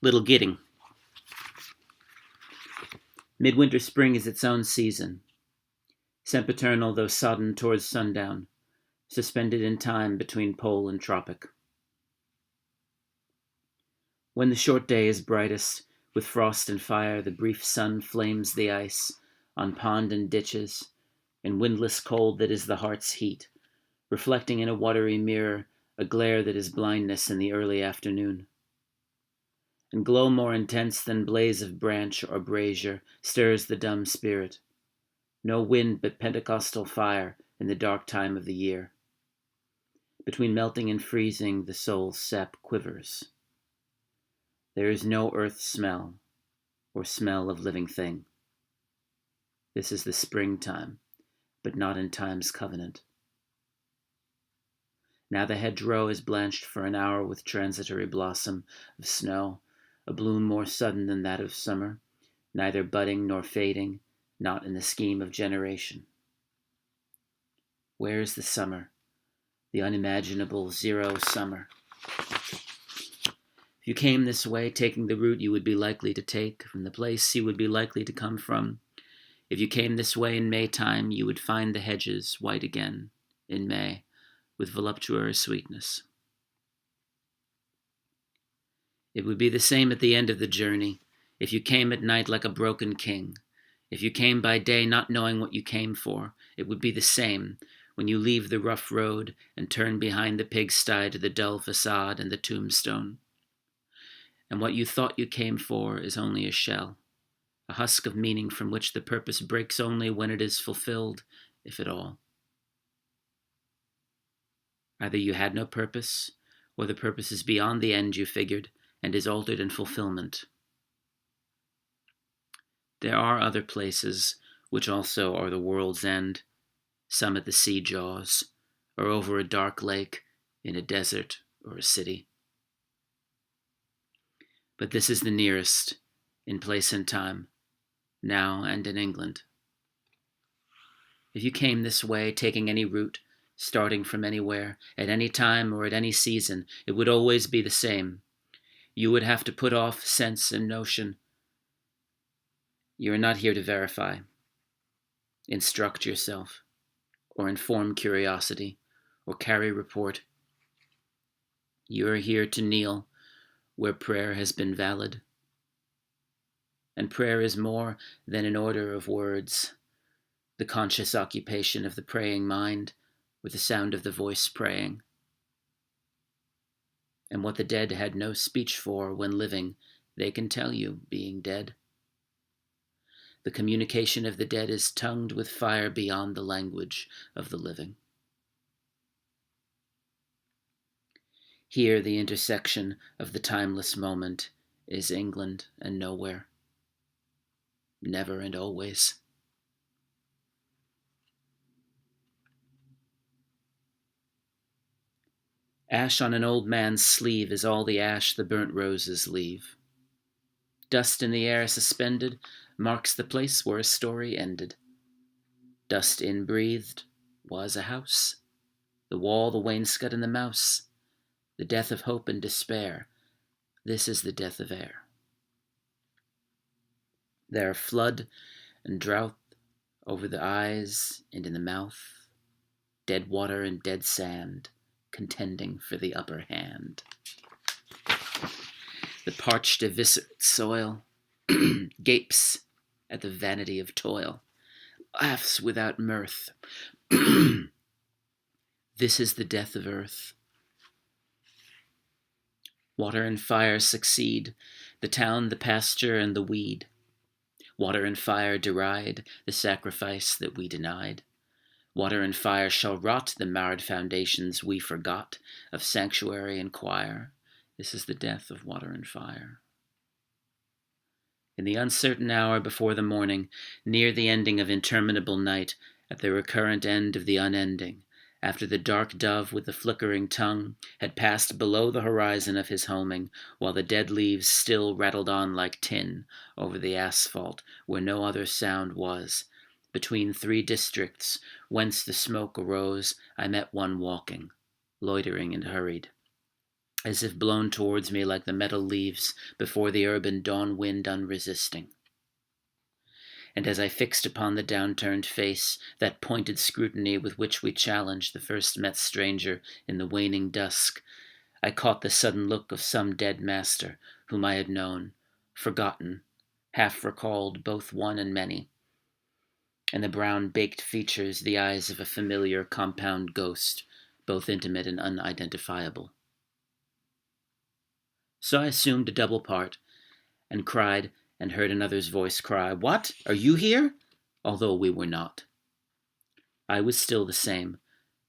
Little Gidding. Midwinter spring is its own season, sempiternal though sodden towards sundown, suspended in time between pole and tropic. When the short day is brightest, with frost and fire, the brief sun flames the ice on pond and ditches, in windless cold that is the heart's heat, reflecting in a watery mirror a glare that is blindness in the early afternoon. And glow more intense than blaze of branch or brazier stirs the dumb spirit. No wind but Pentecostal fire in the dark time of the year. Between melting and freezing, the soul's sap quivers. There is no earth smell, or smell of living thing. This is the springtime, but not in time's covenant. Now the hedgerow is blanched for an hour with transitory blossom of snow, a bloom more sudden than that of summer, neither budding nor fading, not in the scheme of generation. Where is the summer, the unimaginable zero summer? If you came this way, taking the route you would be likely to take, from the place you would be likely to come from, if you came this way in Maytime, you would find the hedges white again, in May, with voluptuous sweetness. It would be the same at the end of the journey, if you came at night like a broken king. If you came by day not knowing what you came for, it would be the same when you leave the rough road and turn behind the pigsty to the dull facade and the tombstone. And what you thought you came for is only a shell, a husk of meaning from which the purpose breaks only when it is fulfilled, if at all. Either you had no purpose, or the purpose is beyond the end you figured, and is altered in fulfillment. There are other places which also are the world's end, some at the sea jaws, or over a dark lake in a desert or a city. But this is the nearest, in place and time, now and in England. If you came this way, taking any route, starting from anywhere, at any time or at any season, it would always be the same. You would have to put off sense and notion. You are not here to verify, instruct yourself, or inform curiosity, or carry report. You are here to kneel where prayer has been valid. And prayer is more than an order of words, the conscious occupation of the praying mind with the sound of the voice praying. And what the dead had no speech for when living, they can tell you, being dead. The communication of the dead is tongued with fire beyond the language of the living. Here, the intersection of the timeless moment is England and nowhere. Never and always. Ash on an old man's sleeve is all the ash the burnt roses leave. Dust in the air suspended marks the place where a story ended. Dust inbreathed was a house, the wall, the wainscot, and the mouse. The death of hope and despair. This is the death of air. There are flood and drought over the eyes and in the mouth, dead water and dead sand, contending for the upper hand. The parched, eviscerate soil gapes at the vanity of toil, laughs without mirth. This is the death of earth. Water and fire succeed, the town, the pasture, and the weed. Water and fire deride the sacrifice that we denied. Water and fire shall rot the marred foundations we forgot of sanctuary and choir. This is the death of water and fire. In the uncertain hour before the morning, near the ending of interminable night, at the recurrent end of the unending, after the dark dove with the flickering tongue had passed below the horizon of his homing, while the dead leaves still rattled on like tin over the asphalt where no other sound was, between three districts whence the smoke arose, I met one walking, loitering and hurried. as if blown towards me like the metal leaves before the urban dawn wind unresisting. And as I fixed upon the downturned face, that pointed scrutiny with which we challenged the first met stranger in the waning dusk, I caught the sudden look of some dead master whom I had known, forgotten, half recalled, both one and many, and the brown baked features, the eyes of a familiar compound ghost, both intimate and unidentifiable. So I assumed a double part, and cried, and heard another's voice cry, "What? Are you here?" Although we were not. I was still the same,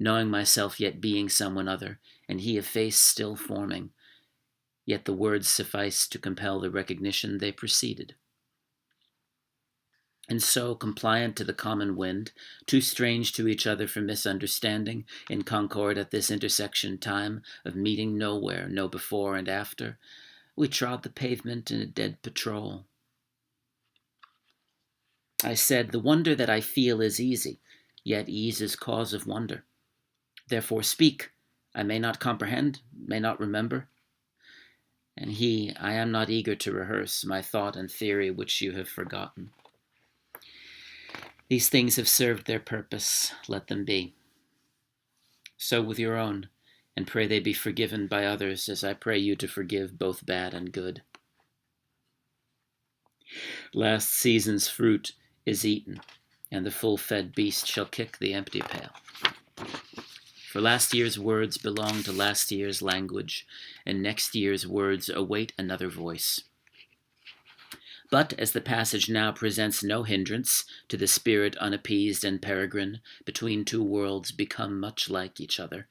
knowing myself yet being someone other, and he a face still forming, yet the words sufficed to compel the recognition they preceded. And so, compliant to the common wind, too strange to each other for misunderstanding, in concord at this intersection time of meeting nowhere, no before and after, we trod the pavement in a dead patrol. I said, "The wonder that I feel is easy, yet ease is cause of wonder. Therefore speak. I may not comprehend, may not remember." And he, "I am not eager to rehearse my thought and theory which you have forgotten. These things have served their purpose, let them be. So with your own, and pray they be forgiven by others, as I pray you to forgive both bad and good. Last season's fruit is eaten, and the full-fed beast shall kick the empty pail. For last year's words belong to last year's language, and next year's words await another voice. But as the passage now presents no hindrance to the spirit unappeased and peregrine, between two worlds become much like each other,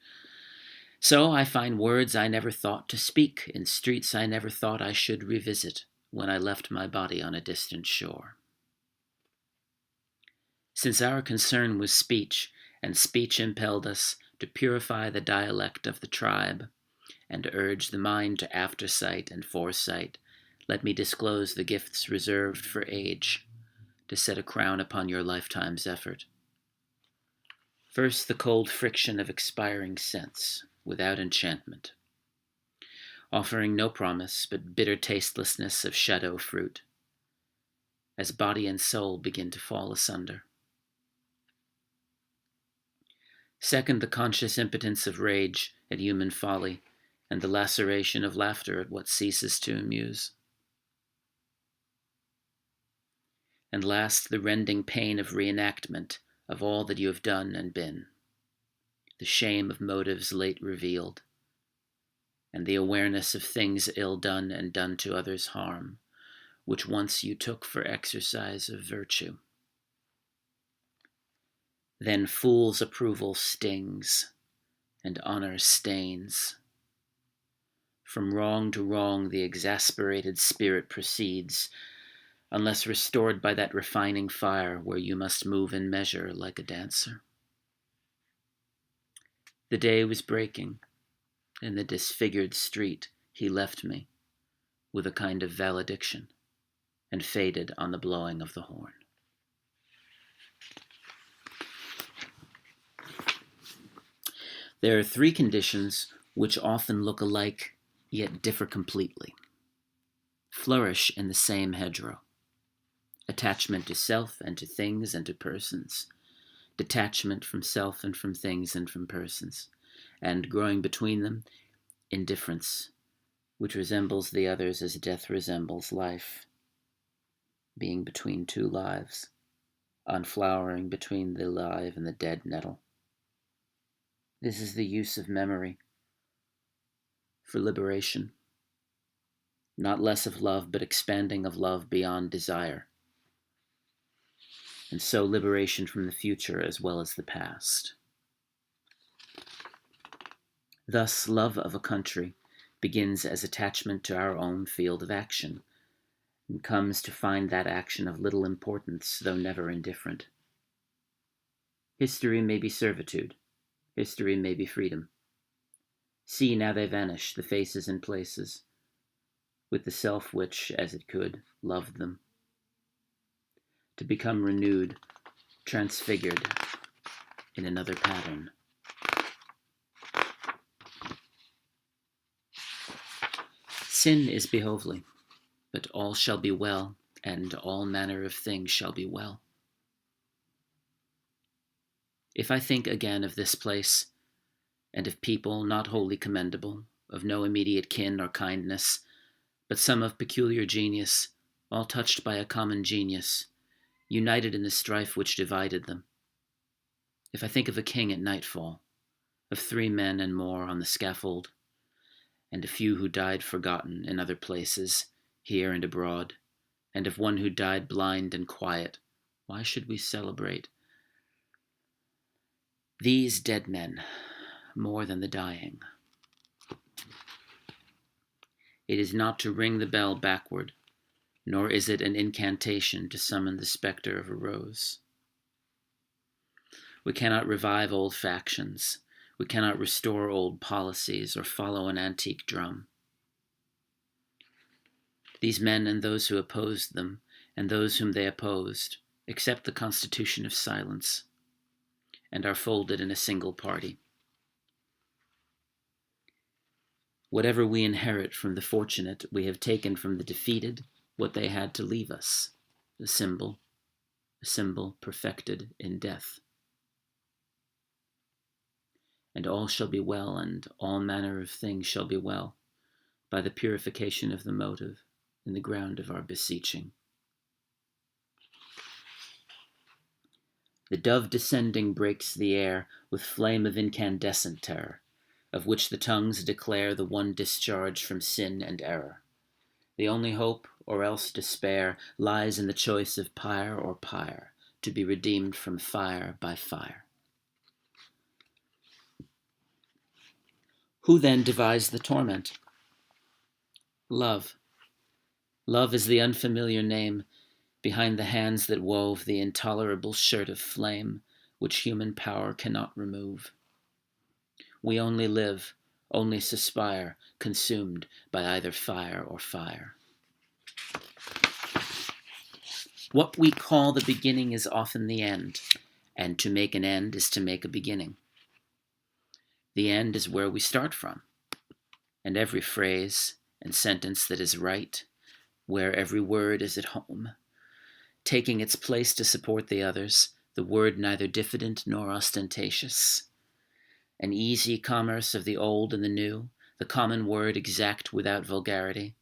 so I find words I never thought to speak in streets I never thought I should revisit when I left my body on a distant shore. Since our concern was speech, and speech impelled us to purify the dialect of the tribe, and urge the mind to aftersight and foresight, let me disclose the gifts reserved for age, to set a crown upon your lifetime's effort. First, the cold friction of expiring sense, without enchantment, offering no promise but bitter tastelessness of shadow fruit, as body and soul begin to fall asunder. Second, the conscious impotence of rage at human folly, and the laceration of laughter at what ceases to amuse. And last, the rending pain of reenactment of all that you have done and been, the shame of motives late revealed, and the awareness of things ill done and done to others' harm, which once you took for exercise of virtue. Then fool's approval stings, and honor stains. From wrong to wrong the exasperated spirit proceeds, unless restored by that refining fire where you must move in measure like a dancer. The day was breaking. In the disfigured street he left me, with a kind of valediction, and faded on the blowing of the horn. There are three conditions which often look alike, yet differ completely. Flourish in the same hedgerow. Attachment to self and to things and to persons. Detachment from self and from things and from persons. And growing between them, indifference, which resembles the others as death resembles life. Being between two lives, unflowering between the live and the dead nettle. This is the use of memory for liberation. Not less of love, but expanding of love beyond desire. And so liberation from the future as well as the past. Thus, love of a country begins as attachment to our own field of action, and comes to find that action of little importance, though never indifferent. History may be servitude. History may be freedom. See, now they vanish, the faces and places, with the self which, as it could, loved them. To become renewed, transfigured in another pattern. Sin is behovely, but all shall be well, and all manner of things shall be well. If I think again of this place, and of people not wholly commendable, of no immediate kin or kindness, but some of peculiar genius, all touched by a common genius, united in the strife which divided them. If I think of a king at nightfall, of 3 men and more on the scaffold, and a few who died forgotten in other places, here and abroad, and of one who died blind and quiet, why should we celebrate these dead men more than the dying? It is not to ring the bell backward, nor is it an incantation to summon the spectre of a rose. We cannot revive old factions. We cannot restore old policies or follow an antique drum. These men and those who opposed them, and those whom they opposed, accept the constitution of silence, and are folded in a single party. Whatever we inherit from the fortunate, we have taken from the defeated what they had to leave us, a symbol perfected in death. And all shall be well, and all manner of things shall be well, by the purification of the motive in the ground of our beseeching. The dove descending breaks the air with flame of incandescent terror, of which the tongues declare the one discharge from sin and error. The only hope, or else despair, lies in the choice of pyre or pyre, to be redeemed from fire by fire. Who then devised the torment? Love. Love is the unfamiliar name behind the hands that wove the intolerable shirt of flame which human power cannot remove. We only live, only suspire, consumed by either fire or fire. What we call the beginning is often the end, and to make an end is to make a beginning. The end is where we start from, and every phrase and sentence that is right, where every word is at home, taking its place to support the others, the word neither diffident nor ostentatious. An easy commerce of the old and the new, the common word exact without vulgarity,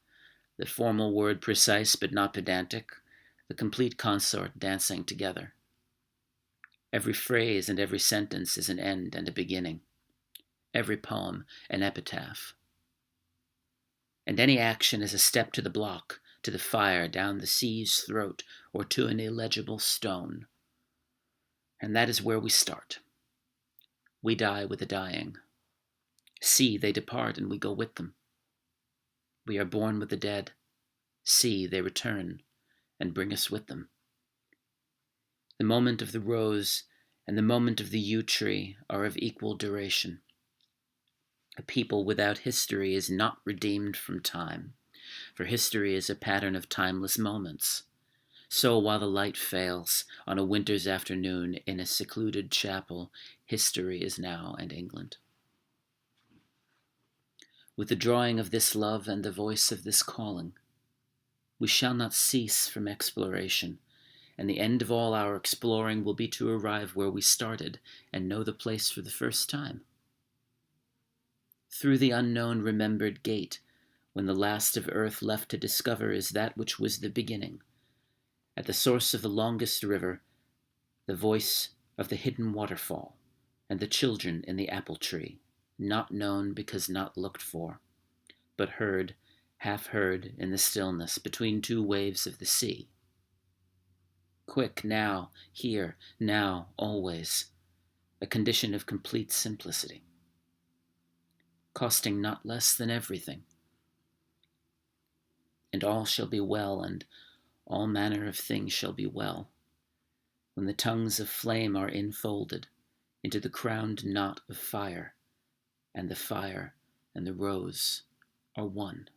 the formal word precise but not pedantic, the complete consort dancing together. Every phrase and every sentence is an end and a beginning. Every poem an epitaph. And any action is a step to the block, to the fire, down the sea's throat, or to an illegible stone. And that is where we start. We die with the dying. See, they depart, and we go with them. We are born with the dead. See, they return, and bring us with them. The moment of the rose and the moment of the yew tree are of equal duration. A people without history is not redeemed from time, for history is a pattern of timeless moments. So while the light fails on a winter's afternoon in a secluded chapel, history is now in England. With the drawing of this love and the voice of this calling, we shall not cease from exploration, and the end of all our exploring will be to arrive where we started and know the place for the first time. Through the unknown remembered gate, when the last of earth left to discover is that which was the beginning. At the source of the longest river, the voice of the hidden waterfall, and the children in the apple tree, not known because not looked for, but heard, half heard in the stillness between 2 waves of the sea. Quick, now, here, now, always, a condition of complete simplicity, costing not less than everything. And all shall be well, and all manner of things shall be well, when the tongues of flame are infolded into the crowned knot of fire, and the fire and the rose are one.